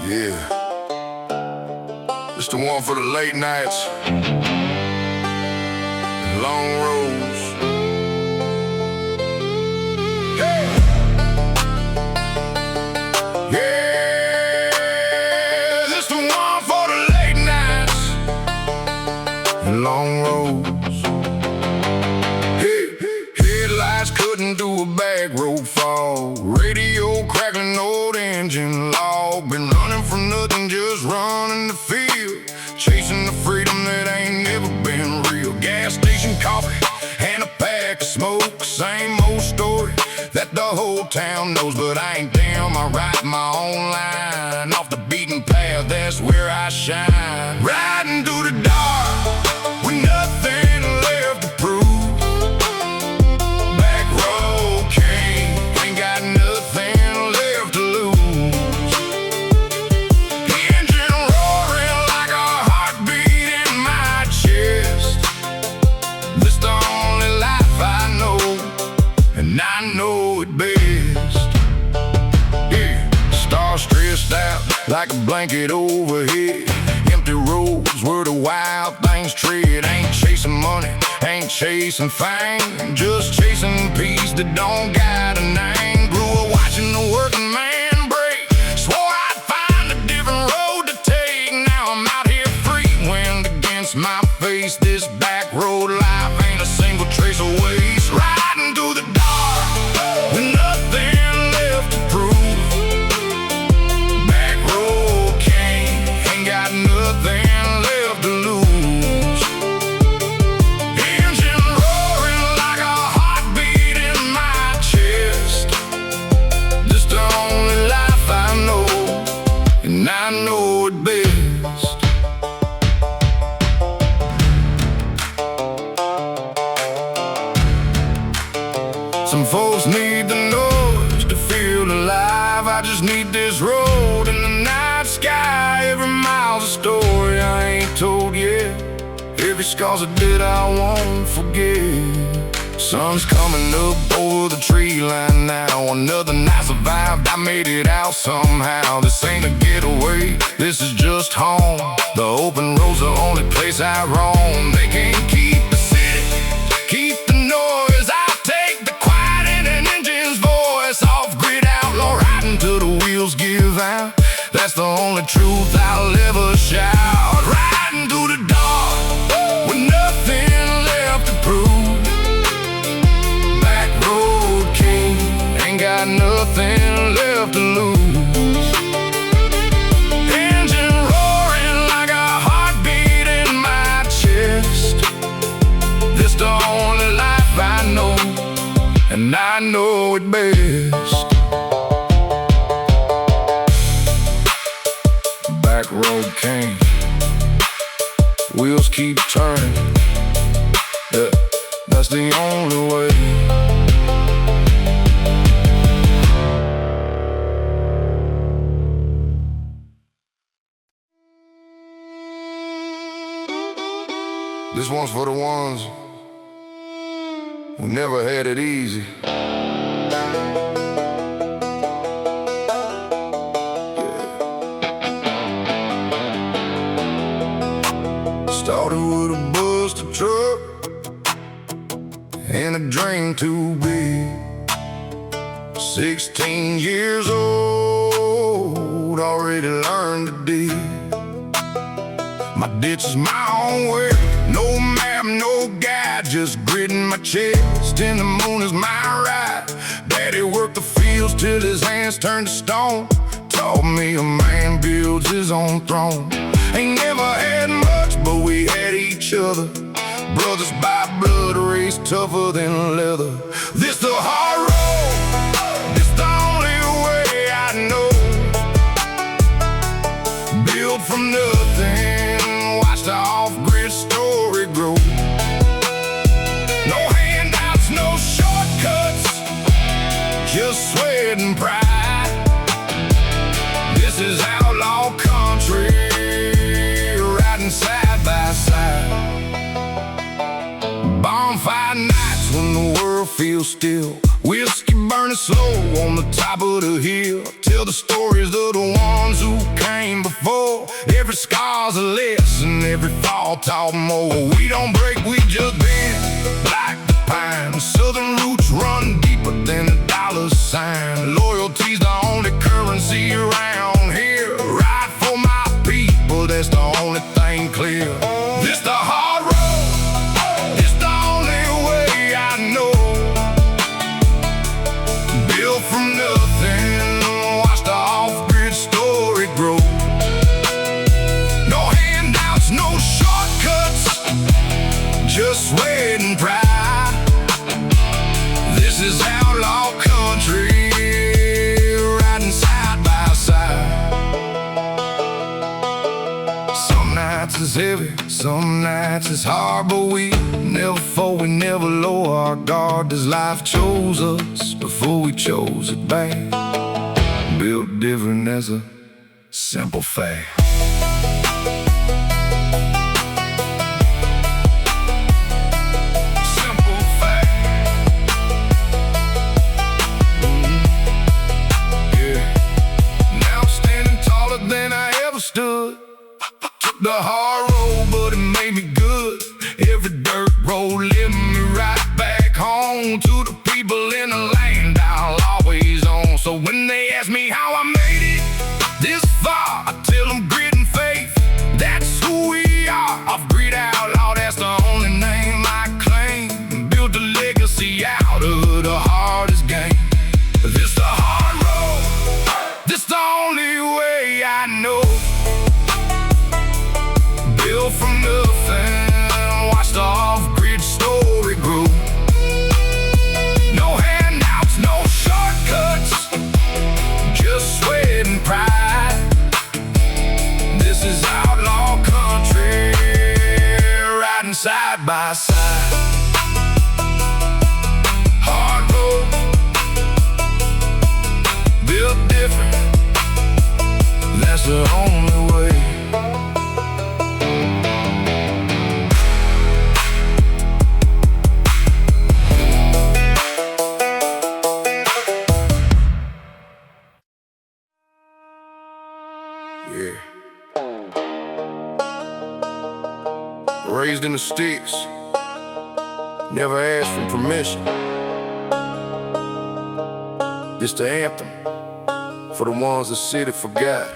Yeah, it's the one for the late nights, long roads. Yeah, yeah, this the one for the late nights and long roads. Hey, headlights couldn't do a back road fog, radio crackling, old engine log. Been running from nothing, just running the field, chasing the freedom that ain't never been real. Gas station coffee and a pack of smoke, same old story that the whole town knows. But I ain't damn, I write my own line. Off the beaten path, that's where I shine. Riding through the dark with nothing left to prove. Back road king, ain't got nothing left to lose. Engine roaring like a heartbeat in my chest. This the only life I know, and I know it best. Yeah, stars stressed out like a blanket overhead. Empty roads where the wild things tread. Ain't chasing money, ain't chasing fame, just chasing peace that don't got a name. Grew up watching the working man break, swore I'd find a different road to take. Now I'm out here free, wind against my face. This back road life ain't a single trace of waste. Riding through the dark with nothing left to prove. Back road king, ain't got nothing left to lose. Engine roaring like a heartbeat in my chest. This the only life I know, and I know it best. Some folks need the noise to feel alive. I just need this road in the night sky. Every mile's a story I ain't told yet. Every scar's a debt I won't forget. Sun's coming up over the tree line now. Another night survived, I made it out somehow. This ain't a getaway, this is just home. The open road's the only place I roam. They can't keep the city, keep the noise. I'll take the quiet in an engine's voice. Off grid outlaw, riding till the wheels give out. That's the only truth I'll ever shout. Riding through the dark with nothing left to prove. Back road king, ain't got nothing left to lose. Engine roaring like a heartbeat in my chest. This the only life I know, and I know it best. Back road king, wheels keep turning. Yeah, that's the only way. This one's for the ones who never had it easy. Started with a busted truck and a dream too big. 16 years old, already learned to dig. My ditch is my own way, no map, no guide, just gritting my chest. In the moon is my ride. Daddy worked the fields till his hands turned to stone. Taught me a man builds his own throne. Ain't never had much, but we had each other. Brothers by blood, raised tougher than leather. This the hard road, this the only way I know. Built from nothing, watch the off-grid story grow. No handouts, no shortcuts, just sweat and pride. This is outlaw country, riding side by side. Bonfire nights when the world feels still, whiskey burning slow on the top of the hill. tell the stories of the ones who came before. Every scar's a lesson, every fall taught more. We don't break, we just bend like the pine. Southern roots run deeper than a dollar sign. Loyalty's the only currency around here. Ride for my people, that's the only thing clear. This the hard road, this the only way I know. Built from nothing, watch the off-grid story grow. No handouts, no shortcuts, just sweat and pride. This is outlaw country, riding side by side. Some nights is heavy, some nights is hard, but we never fall, we never lower our guard. This life chose us before we chose it back. Built different as a simple fact. Simple fact. Yeah. Now I'm standing taller than I ever stood. Took the hard road, but it made me good. Every dirt road led me right back home to the people in the land I'll always own. So when they ask me how I made it this far, I tell them grit and faith, that's who we are. Off Grid Outlaw, that's the only name I claim. Built a legacy out of the hardest game. This the hard road, this the only way I know. Built from nothing, watch the off-grid story grow. No handouts, no shortcuts, just sweat and pride. This is outlaw country, riding side by side. Hard road, built different, that's the only way. Yeah. Raised in the sticks, never asked for permission. This the anthem for the ones the city forgot.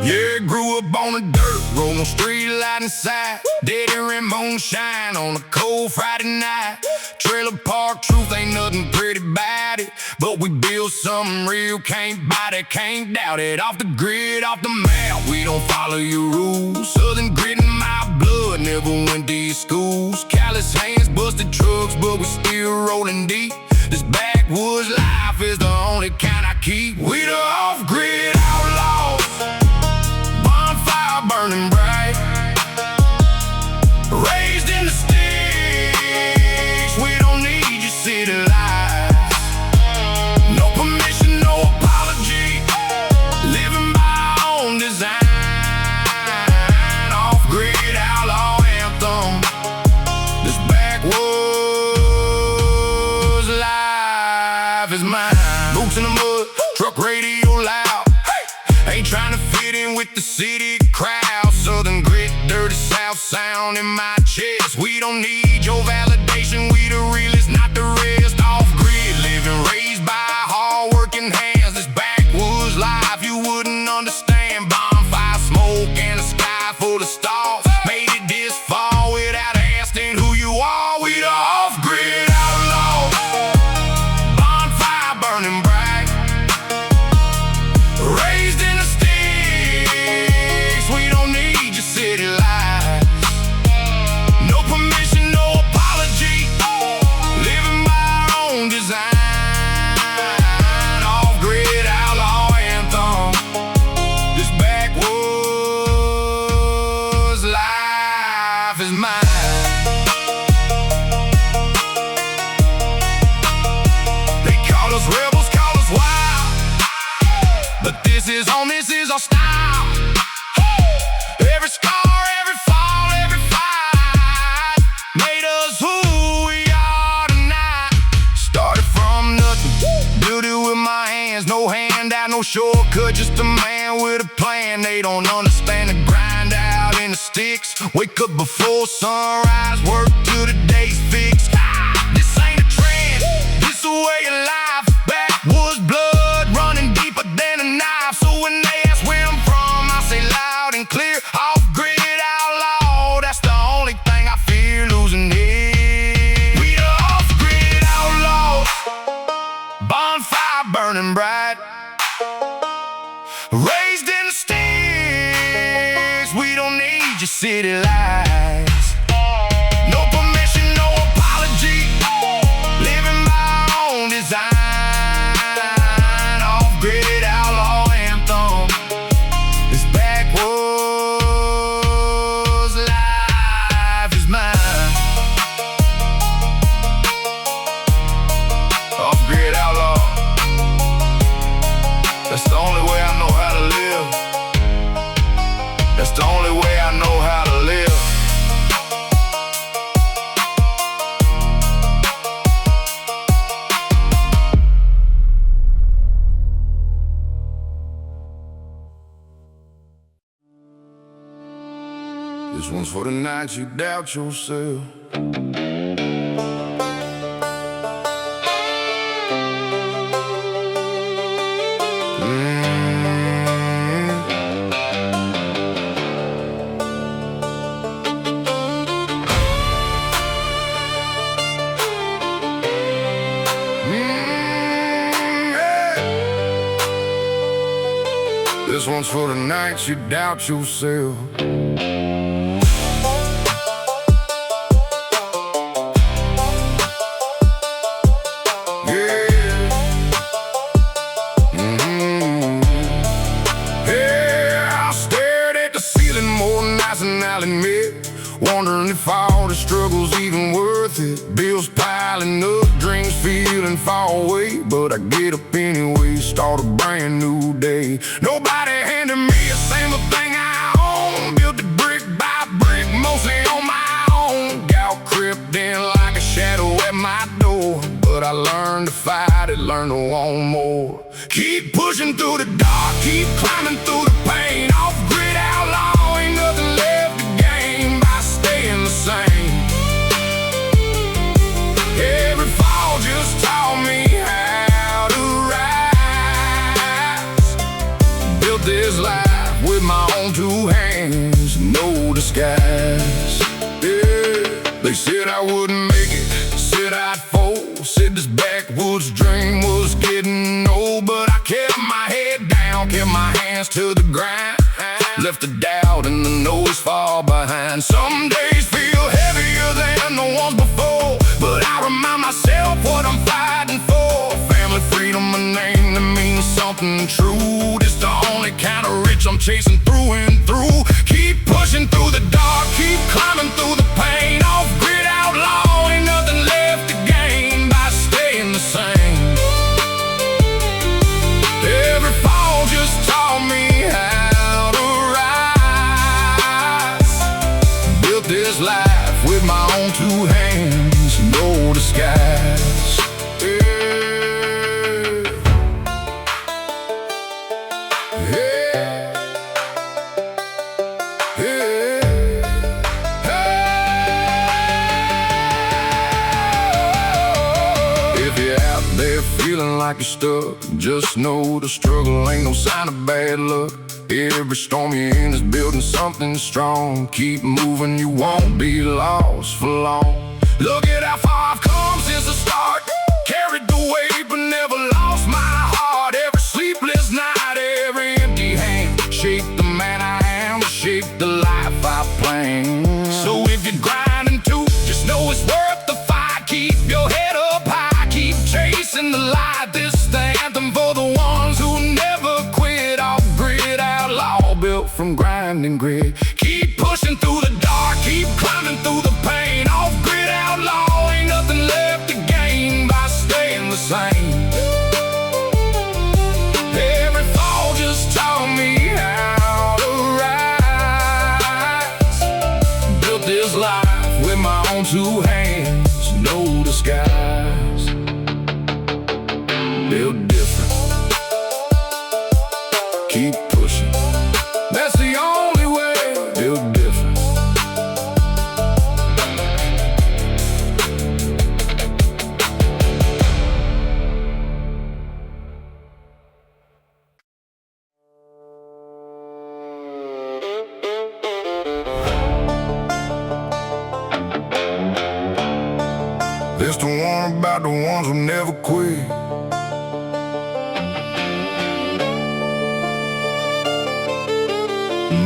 Yeah, grew up on the dirt, rolling street light inside. Daddy ran moonshine on a cold Friday night. Trailer park truth, ain't nothing pretty about it, but we built something real, can't bite it, can't doubt it. Off the grid, off the map, we don't follow your rules. Southern grit in my blood, never went to your schools. Callous hands, busted trucks, but we still rolling deep. This backwoods life is the only kind I keep. We the off-grid outlaws, bonfire burning bright. Raised in the sticks, we don't need your city lights. No permission, no apology, living by our own design. Off-grid outlaw anthem, this backwoods life is mine. Boots in the mud, truck radio loud, hey. Ain't trying to fit in with the city crowd. Southern grit, dirty south sound in my chest. We don't need your validation, we the realest, not the rest. Off-grid living, raised by hard-working hands. This backwoods life you wouldn't understand. Bonfire smoke and a sky full of stars. Made it this far without asking who you are. We the off-grid outlaws, bonfire burning bright. Raised in the sticks, we don't need your city lights. No permission, no apology, living by our own design. Off-grid outlaw anthem, this backwoods life is mine. They call us rebels, call us wild, but this is our style. cut, just a man with a plan. They don't understand the grind out in the sticks. Wake up before sunrise, work till the day's fixed. This ain't a trend, this a way of life. Backwoods blood running deeper than a knife. So when they ask where I'm from, I say loud and clear, Off Grid Outlaw. That's the only thing I fear losing here. We the Off Grid Outlaws, bonfire burning bright, raised in the sticks. We don't need your city lights. No permission, no apology, living my own design. Off Grid Outlaw Anthem, this backwoods life is mine. Off Grid Outlaw, that's the only way I know how to live. That's the only way I know how to live. This one's for the nights you doubt yourself. This one's for the nights you doubt yourself. Yeah, I stared at the ceiling more nights than I'll admit, wondering if all the struggle's even worth it. Bills piling up, dreams feeling far away, but I get up anyway, start a brand new day. Nobody handed me a single thing I own, built it brick by brick, mostly on my own. Doubt crept in like a shadow at my door, but I learned to fight it, learned to want more. Keep pushing through the dark, keep climbing through the pain. Off Grid Outlaw, ain't nothing left to gain by staying the same. Every fall just taught me how to rise. Built this life with my own two hands, no disguise. Yeah, they said I wouldn't make it, said I'd fold, said this backwoods dream was getting old. But I kept my head down, kept my hands to the grind, left the doubt and the noise far behind. Some days feel heavier than the ones before, but I remind myself what I'm fighting for. Family, freedom, a name that means something true. This the only kind of rich I'm chasing through and through. Keep pushing through the dark, keep climbing through the pain. Off Grid Outlaw, ain't nothing left to gain by staying the same. Every fall just taught me how to rise. Built this life with my own two hands, no disguise. Yeah. If you're out there feeling like you're stuck, just know the struggle ain't no sign of bad luck. Every storm you're in is building something strong. Keep moving, you won't be lost for long. Look at how far I've come since the start. Carried the weight but never lost my heart. Every sleepless night, every empty hand shaped the man I am, shaped the life I plan. So if you're grinding too, just know it's worth the fight. Keep your head up high, keep chasing the light. This is the anthem for the ones who never quit. Off Grid Outlaw, built from grind and grit. Keep pushing through the dark, keep climbing through the pain. Off Grid Outlaw, ain't nothing left to gain by staying the same. Every fall just taught me how to rise. Built this life with my own two hands, no disguise. Built different, just the one about the ones who never quit.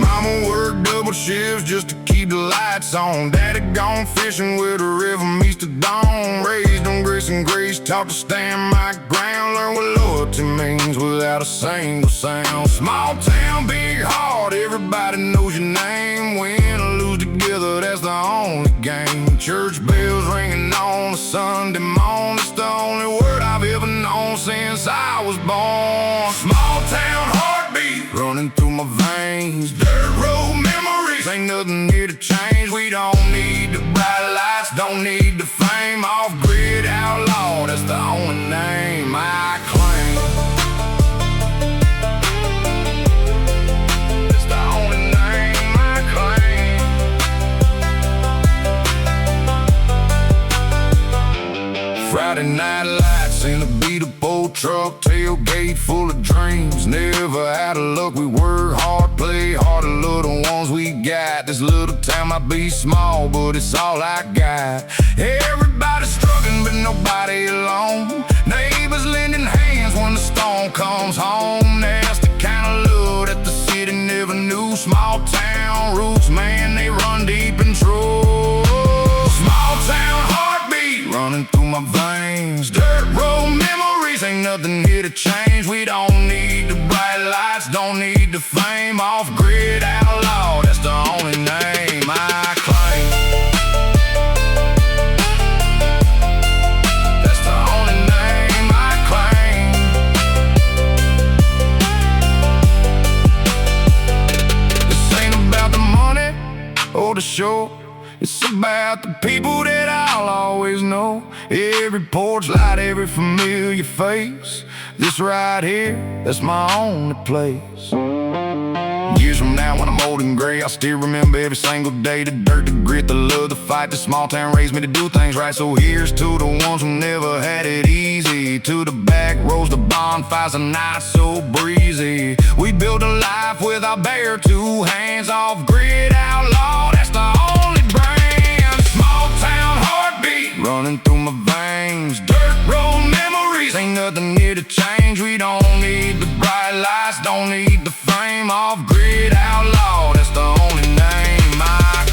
Mama worked double shifts just to keep the lights on. Daddy gone fishing with the river meets the dawn. Raised on grace and grace, taught to stand my ground. Learn what loyalty means without a single sound. Small town, big heart, everybody knows your name. Win or lose together, that's the only game. Church bells ringing on a Sunday morning, it's the only word I've ever known since I was born. Small town heartbeat running through my veins. Dirt road memories, ain't nothing here to change. We don't need the bright lights, don't need the fame. Off Grid Outlaw, that's the only name I claim. That's the only name I claim. Friday night lights in a beat-up old truck, tailgate full of dreams. Never out of luck, we work hard, play hard, the little ones we got. This little town might be small, but it's all I got. Everybody's struggling, but nobody alone. Neighbors lending hands when the storm comes home. That's the kind of love that the city never knew. Small town roots, man, they run deep and true. Small town heartbeat running through my veins. Dirt road memories, ain't nothing here to change. We don't need the bright lights, don't need the fame. Off Grid Outlaw, that's the only name I claim. That's the only name I claim. This ain't about the money or the show, it's about the people that I'll always know. Every porch light, every familiar face. This right here, that's my only place. Years from now when I'm old and gray, I'll still remember every single day. The dirt, the grit, the love, the fight. The small town raised me to do things right. So here's to the ones who never had it easy. To the back rows, the bonfires, the nights so breezy. We built a life with our bare two hands. Off Grid Outlaw, that's the only brand. Small town heartbeat running through my veins. Dirt road memories, ain't nothing here to change. We don't need the bright lights, don't need the fame. Off Grid Outlaw, that's the only name I